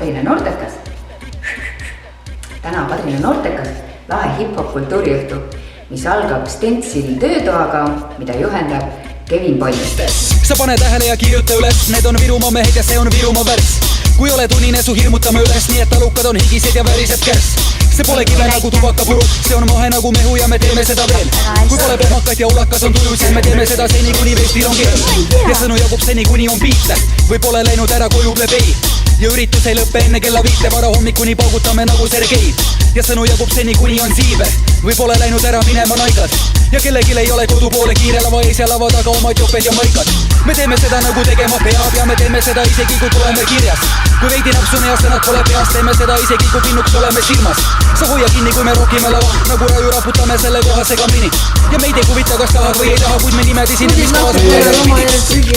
Kadrina noortekas. Täna Kadrina noortekas lahe hip-hop kultuuriõhtu, mis algab Stencil töötoaga, mida juhendab Kevin Boll. Sa pane tähele ja kirjuta üles, need on Virumaa mehed ja see on Virumaa värss. Kui oled unine, su hirmutame üles, nii et talukad on higised ja värised kärss. See pole kive nagu tubakapuru, see on mahe nagu mehu ja me teeme seda veel. Kui pole pehmakat ja ulakas on tuju, siis me teeme seda seni kuni vestil on keel. Ja sõnu jagub seni kuni on piite, või pole läinud ära koju plebei. Ja üritus ei lõppe enne kella 5, vara hommikuni paugutame nagu Sergei. Ja sõnu jagub seni kuni on siive, või pole läinud ära minema naigad. Ja kellegil ei ole kodu poole kiire lava ees ja lava taga omad joped ja maikad. Me teeme seda nagu tegema peab ja me teeme seda isegi kui tuleme kirjas. Kui veidi napsune ja sõnad pole peas, teeme seda isegi kui pinnuks oleme silmas. Sa hoia kinni, kui me rockime lava, nagu raju raputame selle koha segamini. Ja meid ei huvita, kas tahad või ei taha, kuid me nimed siin, mis kohas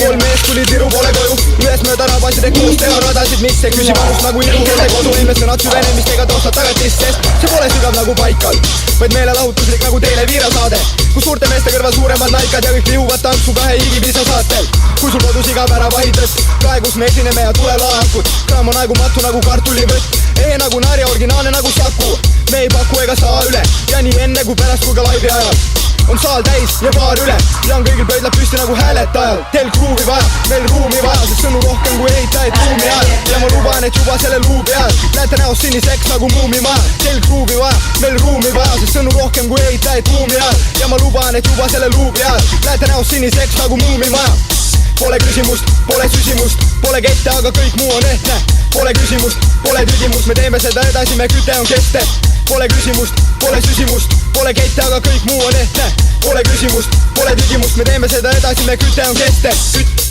kolm meest tulid Viru poole koju, ühes mööda rabasid ja koos teha radasid, mis see küsimus nagu ilmkelde kodu eemest sõnad süvenemistega toostad tagatist, sest see pole sügav nagu paikal, vaid meelelahutuslik nagu teile viirasaade, kus suurte meeste kõrval suuremad naikad ja kõik lihuvad tantsu kahe igipisa saatel. Kui sul kodus iga pära vahidrõtt, praegus me esineme ja tule laekud, kraam on aegumatu nagu kartulivõtt, nagu narja, originaalne nagu Saku. Me ei paku ega saa üle ja nii enne kui pärast kui ka laivi ajal on saal täis ja baar üle ja on kõigil pöidlad püsti nagu hääletajal. Teil kruuvi vaja, meil ruumi vaja, sest sõnu rohkem kui ehitajaid ruumi ajal. Ja ma luban, et juba selle luubi ajal näete näost siniseks nagu muumimaja. Teil kruuvi vaja, meil ruumi vaja, sest sõnu rohkem kui ehitajaid ruumi ajal. Ja ma luban, et juba selle luubi ajal näete näost siniseks nagu muumimaja. Pole küsimust, pole süsimust, pole kette, aga kõik muu on ehtne. Pole küsimust, pole tüdimust, me teeme seda edasi, me küte on keste. Pole küsimust, pole süsimust, pole kette, aga kõik muu on ehtne. Pole küsimust, pole tüdimust, me teeme seda edasi, me küte on keste.